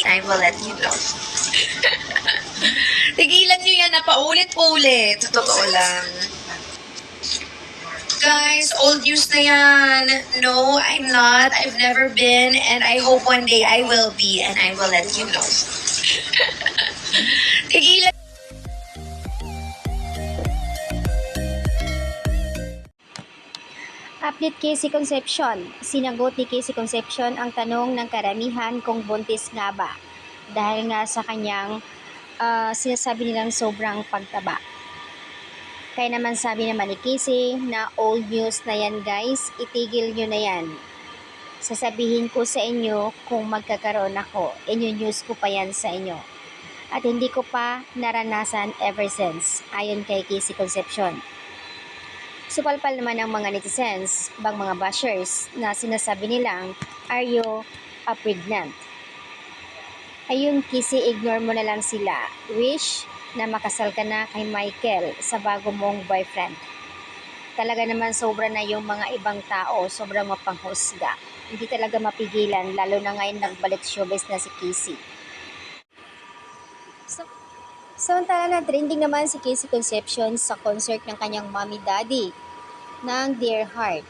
I will let you know. Tigilan nyo yan na paulit-ulit. Totoo lang. Guys, old news na yan. No, I'm not. I've never been, and I hope one day I will be, and I will let you know. Tigilan. Update Casey Concepcion. Sinagot ni Casey Concepcion ang tanong ng karamihan kung buntis nga ba. Dahil nga sa kanyang sinasabi nilang sobrang pagtaba. Kaya naman sabi naman ni Casey na old news na yan guys, itigil nyo na yan. Sasabihin ko sa inyo kung magkakaroon ako, news ko pa yan sa inyo. At hindi ko pa naranasan ever since, ayon kay Casey Concepcion. Supalpal naman ng mga netizens, bang mga bashers, na sinasabi nilang, are you pregnant? Ayun, Kisi, ignore mo na lang sila. Wish na makasal ka na kay Michael sa bago mong boyfriend. Talaga naman sobra na yung mga ibang tao, sobrang mapanghusga. Hindi talaga mapigilan, lalo na ngayon nagbalik showbiz na si Kisi. Samantala na trending naman si Casey Concepcion sa concert ng kanyang mommy-daddy ng Dear Heart.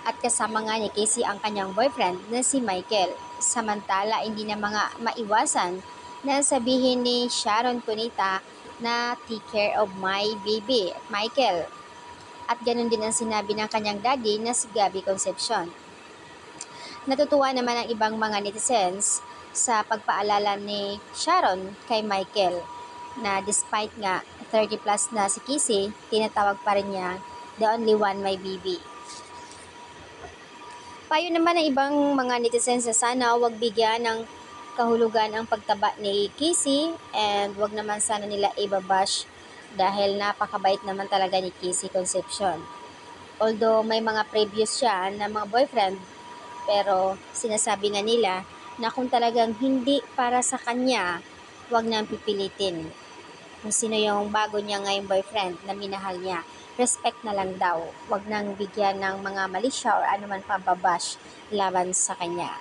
At kasama nga ni Casey ang kanyang boyfriend na si Michael. Samantala, hindi na mga maiwasan na sabihin ni Sharon Cunita na take care of my baby, Michael. At ganun din ang sinabi ng kanyang daddy na si Gabby Concepcion. Natutuwa naman ang ibang mga netizens sa pagpaalala ni Sharon kay Michael na despite nga 30 plus na si Casey, tinatawag pa rin niya the only one, my baby. Payo naman ng ibang mga netizens na sana wag bigyan ng kahulugan ang pagtaba ni Casey and wag naman sana nila ibabash dahil napakabait naman talaga ni Casey Concepcion. Although may mga previous siya na mga boyfriend, pero sinasabi nga nila na kung talagang hindi para sa kanya, wag nang pipilitin. Kung sino yung bago niya ngayong boyfriend na minahal niya, respect na lang daw. Wag nang bigyan ng mga mali siya or anuman pambabash laban sa kanya.